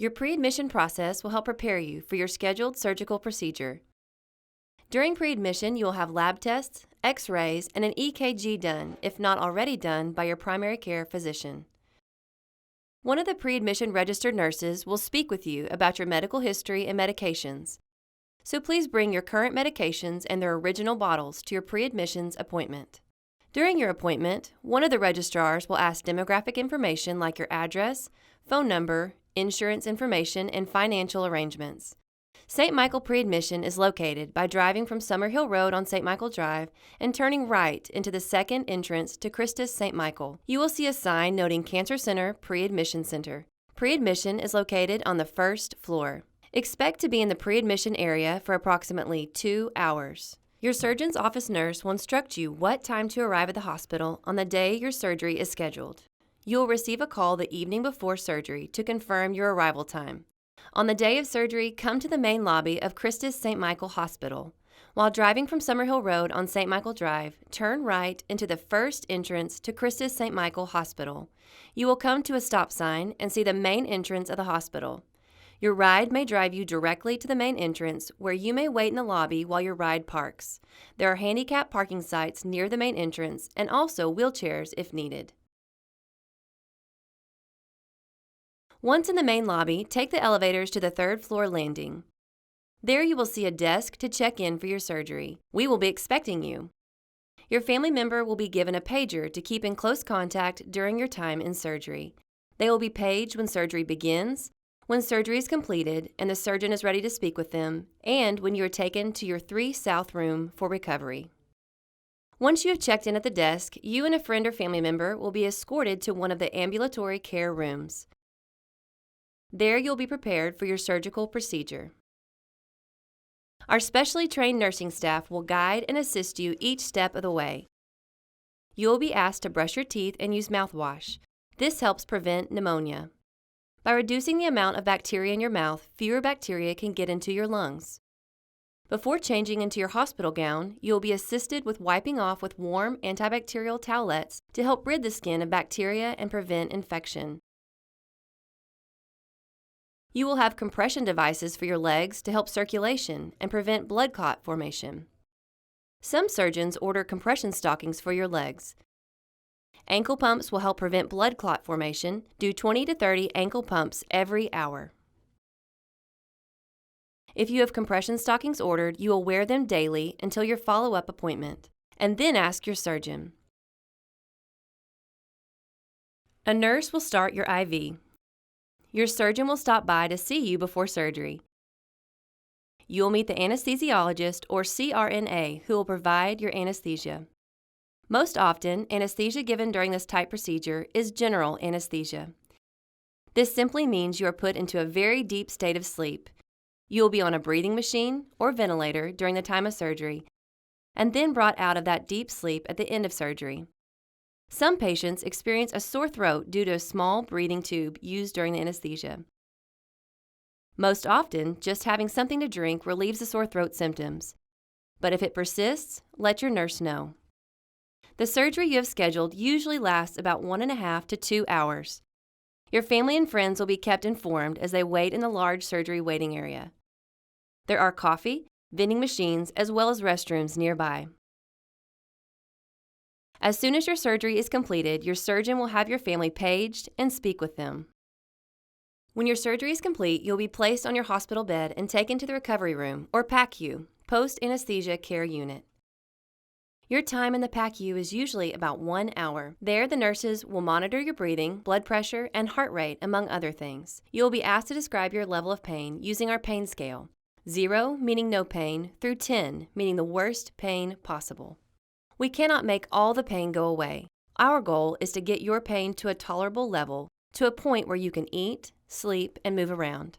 Your pre-admission process will help prepare you for your scheduled surgical procedure. During pre-admission, you will have lab tests, x-rays, and an EKG done, if not already done, by your primary care physician. One of the pre-admission registered nurses will speak with you about your medical history and medications. So please bring your current medications and their original bottles to your pre-admissions appointment. During your appointment, one of the registrars will ask demographic information like your address, phone number, insurance information, and financial arrangements. St. Michael Pre-Admission is located by driving from Summerhill Road on St. Michael Drive and turning right into the second entrance to CHRISTUS St. Michael. You will see a sign noting Cancer Center Pre-Admission Center. Pre-admission is located on the first floor. Expect to be in the pre-admission area for approximately 2 hours. Your surgeon's office nurse will instruct you what time to arrive at the hospital on the day your surgery is scheduled. You will receive a call the evening before surgery to confirm your arrival time. On the day of surgery, come to the main lobby of CHRISTUS St. Michael Hospital. While driving from Summerhill Road on St. Michael Drive, turn right into the first entrance to CHRISTUS St. Michael Hospital. You will come to a stop sign and see the main entrance of the hospital. Your ride may drive you directly to the main entrance, where you may wait in the lobby while your ride parks. There are handicap parking sites near the main entrance and also wheelchairs if needed. Once in the main lobby, take the elevators to the third floor landing. There you will see a desk to check in for your surgery. We will be expecting you. Your family member will be given a pager to keep in close contact during your time in surgery. They will be paged when surgery begins, when surgery is completed and the surgeon is ready to speak with them, and when you are taken to your 3 South room for recovery. Once you have checked in at the desk, you and a friend or family member will be escorted to one of the ambulatory care rooms. There you'll be prepared for your surgical procedure. Our specially trained nursing staff will guide and assist you each step of the way. You will be asked to brush your teeth and use mouthwash. This helps prevent pneumonia. By reducing the amount of bacteria in your mouth, fewer bacteria can get into your lungs. Before changing into your hospital gown, you will be assisted with wiping off with warm antibacterial towelettes to help rid the skin of bacteria and prevent infection. You will have compression devices for your legs to help circulation and prevent blood clot formation. Some surgeons order compression stockings for your legs. Ankle pumps will help prevent blood clot formation. Do 20 to 30 ankle pumps every hour. If you have compression stockings ordered, you will wear them daily until your follow-up appointment, and then ask your surgeon. A nurse will start your IV. Your surgeon will stop by to see you before surgery. You will meet the anesthesiologist or CRNA who will provide your anesthesia. Most often, anesthesia given during this type procedure is general anesthesia. This simply means you are put into a very deep state of sleep. You will be on a breathing machine or ventilator during the time of surgery, and then brought out of that deep sleep at the end of surgery. Some patients experience a sore throat due to a small breathing tube used during the anesthesia. Most often, just having something to drink relieves the sore throat symptoms. But if it persists, let your nurse know. The surgery you have scheduled usually lasts about 1.5 to 2 hours. Your family and friends will be kept informed as they wait in the large surgery waiting area. There are coffee, vending machines, as well as restrooms nearby. As soon as your surgery is completed, your surgeon will have your family paged and speak with them. When your surgery is complete, you'll be placed on your hospital bed and taken to the recovery room, or PACU, post-anesthesia care unit. Your time in the PACU is usually about 1 hour. There, the nurses will monitor your breathing, blood pressure, and heart rate, among other things. You will be asked to describe your level of pain using our pain scale, 0 meaning no pain, through 10 meaning the worst pain possible. We cannot make all the pain go away. Our goal is to get your pain to a tolerable level, to a point where you can eat, sleep, and move around.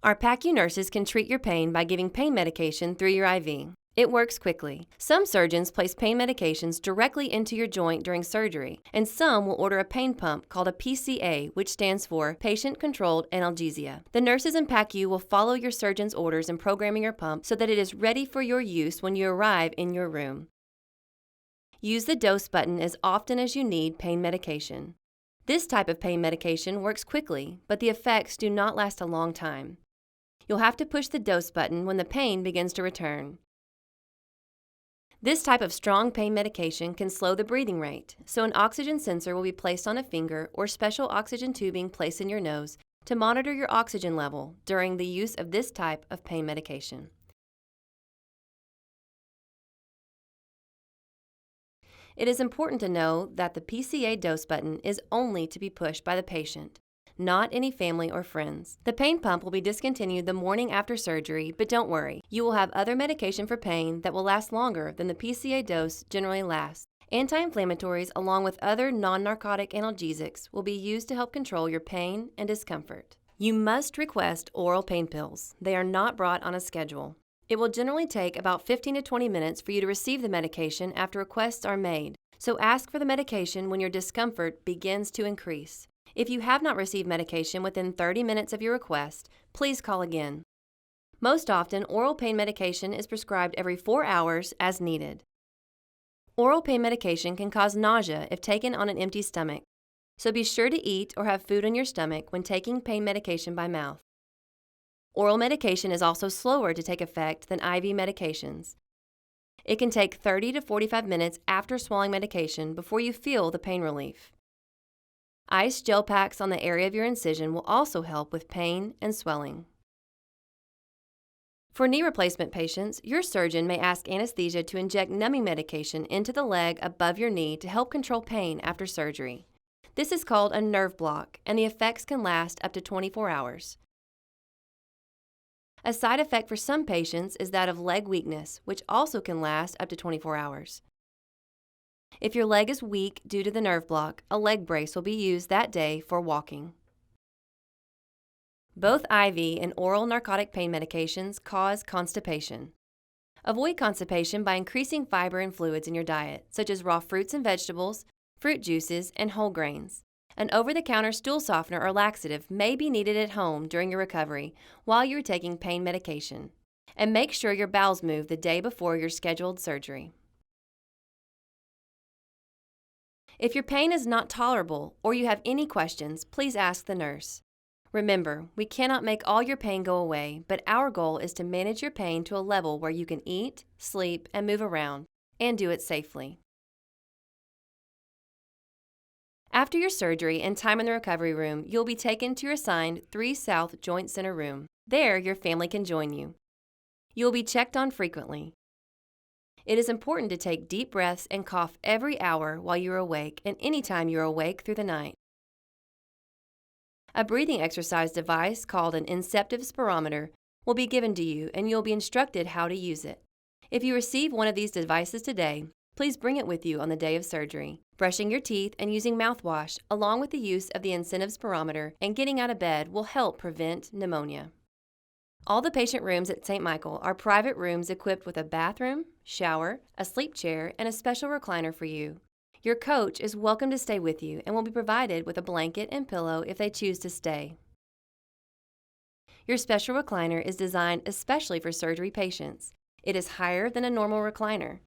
Our PACU nurses can treat your pain by giving pain medication through your IV. It works quickly. Some surgeons place pain medications directly into your joint during surgery, and some will order a pain pump called a PCA, which stands for Patient-Controlled Analgesia. The nurses in PACU will follow your surgeon's orders in programming your pump so that it is ready for your use when you arrive in your room. Use the dose button as often as you need pain medication. This type of pain medication works quickly, but the effects do not last a long time. You'll have to push the dose button when the pain begins to return. This type of strong pain medication can slow the breathing rate, so an oxygen sensor will be placed on a finger or special oxygen tubing placed in your nose to monitor your oxygen level during the use of this type of pain medication. It is important to know that the PCA dose button is only to be pushed by the patient, not any family or friends. The pain pump will be discontinued the morning after surgery, but don't worry, you will have other medication for pain that will last longer than the PCA dose generally lasts. Anti-inflammatories along with other non-narcotic analgesics will be used to help control your pain and discomfort. You must request oral pain pills. They are not brought on a schedule. It will generally take about 15 to 20 minutes for you to receive the medication after requests are made, so ask for the medication when your discomfort begins to increase. If you have not received medication within 30 minutes of your request, please call again. Most often, oral pain medication is prescribed every 4 hours as needed. Oral pain medication can cause nausea if taken on an empty stomach, so be sure to eat or have food in your stomach when taking pain medication by mouth. Oral medication is also slower to take effect than IV medications. It can take 30 to 45 minutes after swallowing medication before you feel the pain relief. Ice gel packs on the area of your incision will also help with pain and swelling. For knee replacement patients, your surgeon may ask anesthesia to inject numbing medication into the leg above your knee to help control pain after surgery. This is called a nerve block, and the effects can last up to 24 hours. A side effect for some patients is that of leg weakness, which also can last up to 24 hours. If your leg is weak due to the nerve block, a leg brace will be used that day for walking. Both IV and oral narcotic pain medications cause constipation. Avoid constipation by increasing fiber and fluids in your diet, such as raw fruits and vegetables, fruit juices, and whole grains. An over-the-counter stool softener or laxative may be needed at home during your recovery while you are taking pain medication. And make sure your bowels move the day before your scheduled surgery. If your pain is not tolerable or you have any questions, please ask the nurse. Remember, we cannot make all your pain go away, but our goal is to manage your pain to a level where you can eat, sleep, and move around, and do it safely. After your surgery and time in the recovery room, you'll be taken to your assigned 3 South Joint Center room. There, your family can join you. You will be checked on frequently. It is important to take deep breaths and cough every hour while you are awake and anytime you are awake through the night. A breathing exercise device called an inceptive spirometer will be given to you and you'll be instructed how to use it. If you receive one of these devices today, please bring it with you on the day of surgery. Brushing your teeth and using mouthwash, along with the use of the incentive spirometer and getting out of bed, will help prevent pneumonia. All the patient rooms at St. Michael are private rooms equipped with a bathroom, shower, a sleep chair, and a special recliner for you. Your coach is welcome to stay with you and will be provided with a blanket and pillow if they choose to stay. Your special recliner is designed especially for surgery patients. It is higher than a normal recliner.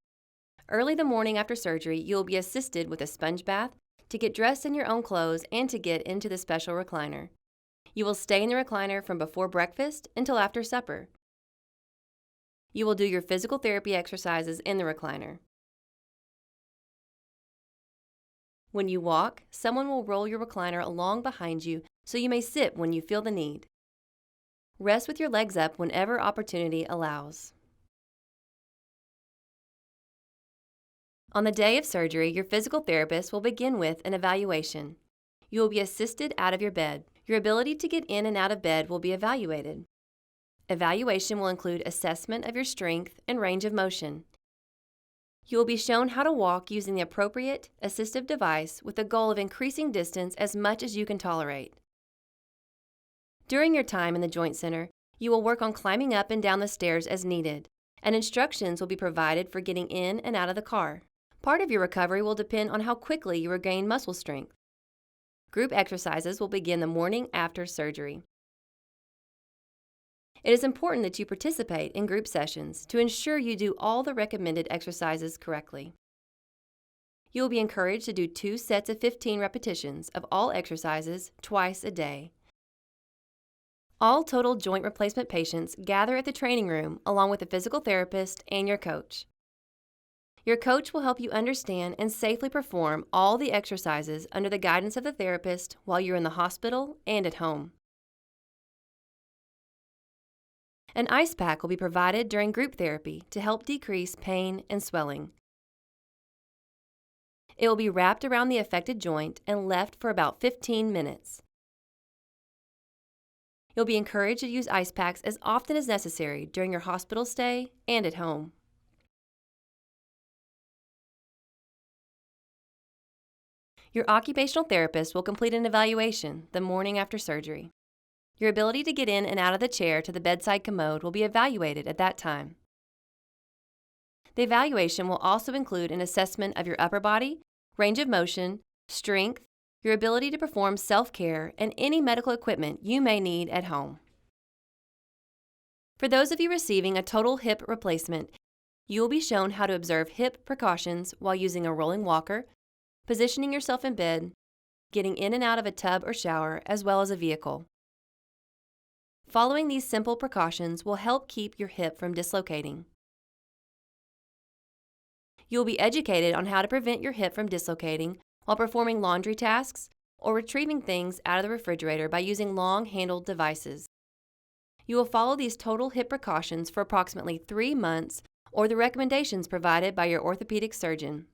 Early the morning after surgery, you will be assisted with a sponge bath, to get dressed in your own clothes, and to get into the special recliner. You will stay in the recliner from before breakfast until after supper. You will do your physical therapy exercises in the recliner. When you walk, someone will roll your recliner along behind you so you may sit when you feel the need. Rest with your legs up whenever opportunity allows. On the day of surgery, your physical therapist will begin with an evaluation. You will be assisted out of your bed. Your ability to get in and out of bed will be evaluated. Evaluation will include assessment of your strength and range of motion. You will be shown how to walk using the appropriate assistive device with the goal of increasing distance as much as you can tolerate. During your time in the Joint Center, you will work on climbing up and down the stairs as needed, and instructions will be provided for getting in and out of the car. Part of your recovery will depend on how quickly you regain muscle strength. Group exercises will begin the morning after surgery. It is important that you participate in group sessions to ensure you do all the recommended exercises correctly. You will be encouraged to do 2 sets of 15 repetitions of all exercises twice a day. All total joint replacement patients gather at the training room along with a physical therapist and your coach. Your coach will help you understand and safely perform all the exercises under the guidance of the therapist while you're in the hospital and at home. An ice pack will be provided during group therapy to help decrease pain and swelling. It will be wrapped around the affected joint and left for about 15 minutes. You'll be encouraged to use ice packs as often as necessary during your hospital stay and at home. Your occupational therapist will complete an evaluation the morning after surgery. Your ability to get in and out of the chair to the bedside commode will be evaluated at that time. The evaluation will also include an assessment of your upper body, range of motion, strength, your ability to perform self-care, and any medical equipment you may need at home. For those of you receiving a total hip replacement, you will be shown how to observe hip precautions while using a rolling walker, positioning yourself in bed, getting in and out of a tub or shower, as well as a vehicle. Following these simple precautions will help keep your hip from dislocating. You will be educated on how to prevent your hip from dislocating while performing laundry tasks or retrieving things out of the refrigerator by using long-handled devices. You will follow these total hip precautions for approximately 3 months or the recommendations provided by your orthopedic surgeon.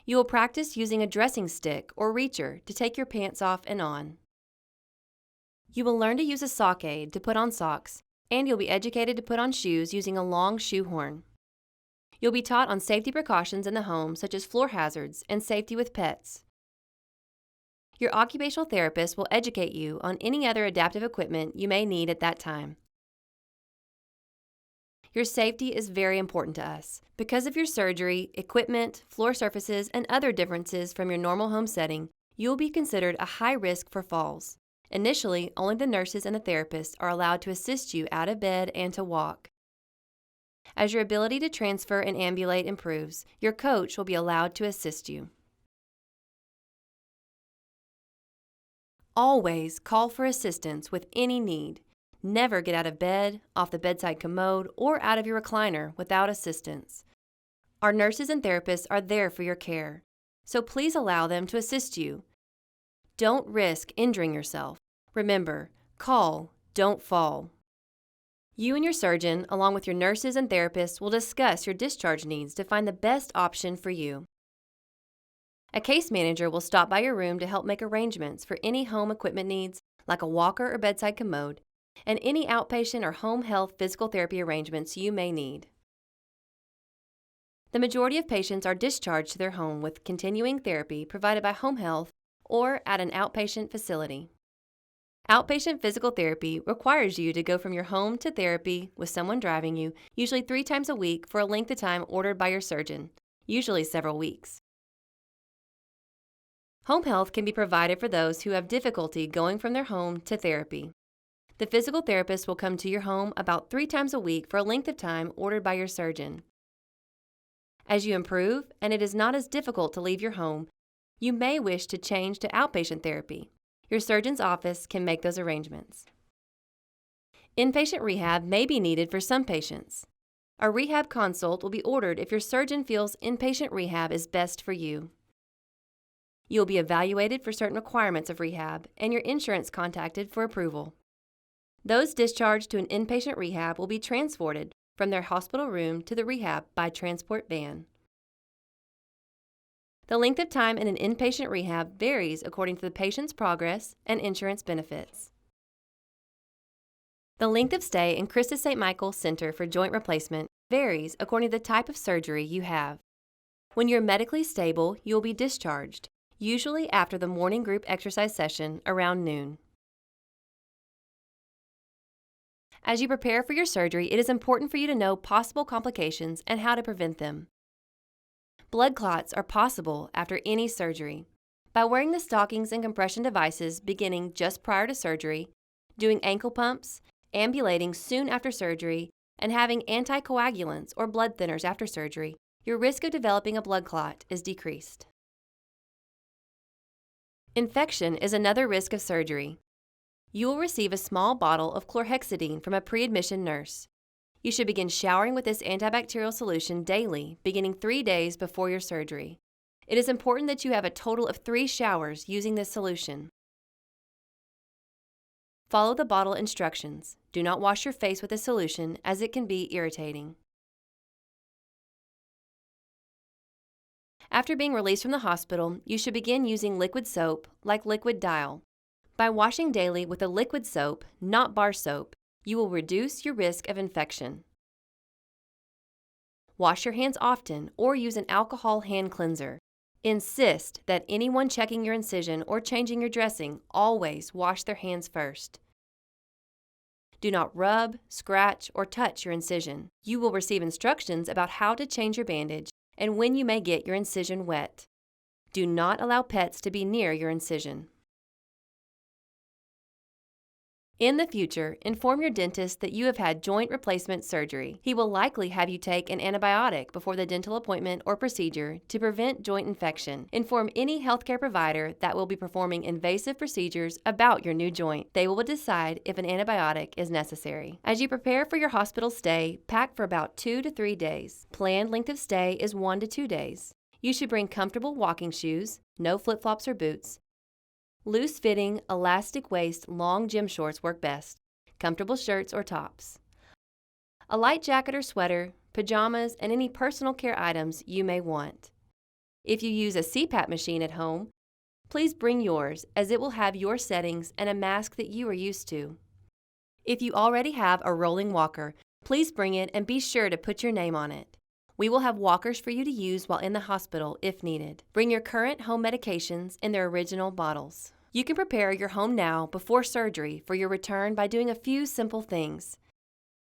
You will practice using a dressing stick or reacher to take your pants off and on. You will learn to use a sock aid to put on socks, and you'll be educated to put on shoes using a long shoehorn. You'll be taught on safety precautions in the home such as floor hazards and safety with pets. Your occupational therapist will educate you on any other adaptive equipment you may need at that time. Your safety is very important to us. Because of your surgery, equipment, floor surfaces, and other differences from your normal home setting, you will be considered a high risk for falls. Initially, only the nurses and the therapist are allowed to assist you out of bed and to walk. As your ability to transfer and ambulate improves, your coach will be allowed to assist you. Always call for assistance with any need. Never get out of bed, off the bedside commode, or out of your recliner without assistance. Our nurses and therapists are there for your care, so please allow them to assist you. Don't risk injuring yourself. Remember, call, don't fall. You and your surgeon, along with your nurses and therapists, will discuss your discharge needs to find the best option for you. A case manager will stop by your room to help make arrangements for any home equipment needs, like a walker or bedside commode, and any outpatient or home health physical therapy arrangements you may need. The majority of patients are discharged to their home with continuing therapy provided by home health or at an outpatient facility. Outpatient physical therapy requires you to go from your home to therapy with someone driving you, usually 3 times a week for a length of time ordered by your surgeon, usually several weeks. Home health can be provided for those who have difficulty going from their home to therapy. The physical therapist will come to your home about 3 times a week for a length of time ordered by your surgeon. As you improve and it is not as difficult to leave your home, you may wish to change to outpatient therapy. Your surgeon's office can make those arrangements. Inpatient rehab may be needed for some patients. A rehab consult will be ordered if your surgeon feels inpatient rehab is best for you. You will be evaluated for certain requirements of rehab and your insurance contacted for approval. Those discharged to an inpatient rehab will be transported from their hospital room to the rehab by transport van. The length of time in an inpatient rehab varies according to the patient's progress and insurance benefits. The length of stay in CHRISTUS St. Michael's Center for Joint Replacement varies according to the type of surgery you have. When you're medically stable, you will be discharged, usually after the morning group exercise session around noon. As you prepare for your surgery, it is important for you to know possible complications and how to prevent them. Blood clots are possible after any surgery. By wearing the stockings and compression devices beginning just prior to surgery, doing ankle pumps, ambulating soon after surgery, and having anticoagulants or blood thinners after surgery, your risk of developing a blood clot is decreased. Infection is another risk of surgery. You will receive a small bottle of chlorhexidine from a pre-admission nurse. You should begin showering with this antibacterial solution daily, beginning 3 days before your surgery. It is important that you have a total of 3 showers using this solution. Follow the bottle instructions. Do not wash your face with this solution as it can be irritating. After being released from the hospital, you should begin using liquid soap like Liquid Dial. By washing daily with a liquid soap, not bar soap, you will reduce your risk of infection. Wash your hands often or use an alcohol hand cleanser. Insist that anyone checking your incision or changing your dressing always wash their hands first. Do not rub, scratch, or touch your incision. You will receive instructions about how to change your bandage and when you may get your incision wet. Do not allow pets to be near your incision. In the future, inform your dentist that you have had joint replacement surgery. He will likely have you take an antibiotic before the dental appointment or procedure to prevent joint infection. Inform any healthcare provider that will be performing invasive procedures about your new joint. They will decide if an antibiotic is necessary. As you prepare for your hospital stay, pack for about 2 to 3 days. Planned length of stay is 1 to 2 days. You should bring comfortable walking shoes, no flip-flops or boots. Loose-fitting, elastic-waist, long gym shorts work best, comfortable shirts or tops. A light jacket or sweater, pajamas, and any personal care items you may want. If you use a CPAP machine at home, please bring yours as it will have your settings and a mask that you are used to. If you already have a rolling walker, please bring it and be sure to put your name on it. We will have walkers for you to use while in the hospital if needed. Bring your current home medications in their original bottles. You can prepare your home now before surgery for your return by doing a few simple things.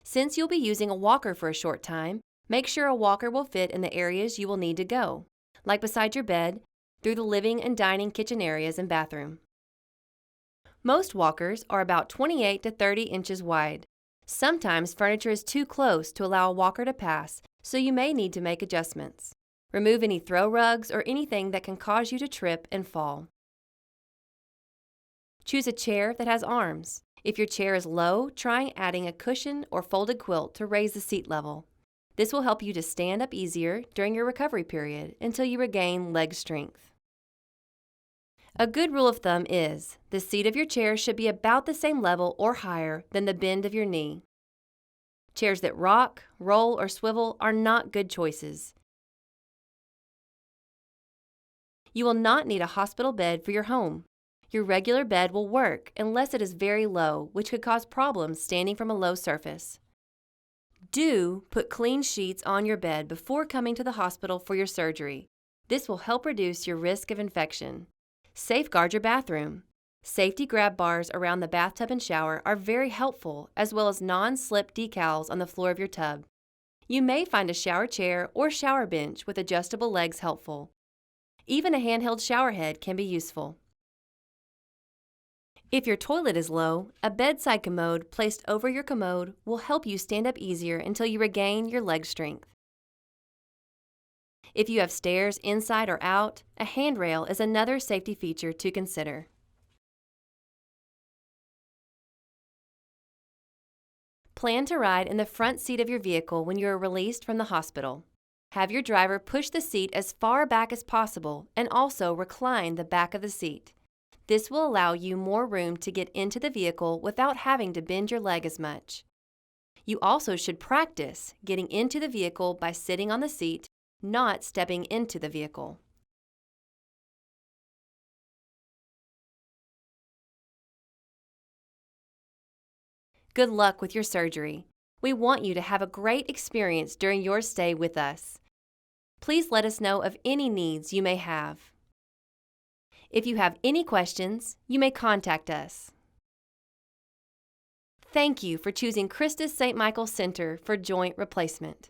Since you'll be using a walker for a short time, make sure a walker will fit in the areas you will need to go, like beside your bed, through the living and dining kitchen areas and bathroom. Most walkers are about 28 to 30 inches wide. Sometimes furniture is too close to allow a walker to pass, so you may need to make adjustments. Remove any throw rugs or anything that can cause you to trip and fall. Choose a chair that has arms. If your chair is low, try adding a cushion or folded quilt to raise the seat level. This will help you to stand up easier during your recovery period until you regain leg strength. A good rule of thumb is the seat of your chair should be about the same level or higher than the bend of your knee. Chairs that rock, roll, or swivel are not good choices. You will not need a hospital bed for your home. Your regular bed will work unless it is very low, which could cause problems standing from a low surface. Do put clean sheets on your bed before coming to the hospital for your surgery. This will help reduce your risk of infection. Safeguard your bathroom. Safety grab bars around the bathtub and shower are very helpful, as well as non-slip decals on the floor of your tub. You may find a shower chair or shower bench with adjustable legs helpful. Even a handheld shower head can be useful. If your toilet is low, a bedside commode placed over your commode will help you stand up easier until you regain your leg strength. If you have stairs inside or out, a handrail is another safety feature to consider. Plan to ride in the front seat of your vehicle when you are released from the hospital. Have your driver push the seat as far back as possible and also recline the back of the seat. This will allow you more room to get into the vehicle without having to bend your leg as much. You also should practice getting into the vehicle by sitting on the seat, not stepping into the vehicle. Good luck with your surgery. We want you to have a great experience during your stay with us. Please let us know of any needs you may have. If you have any questions, you may contact us. Thank you for choosing CHRISTUS St. Michael Center for Joint Replacement.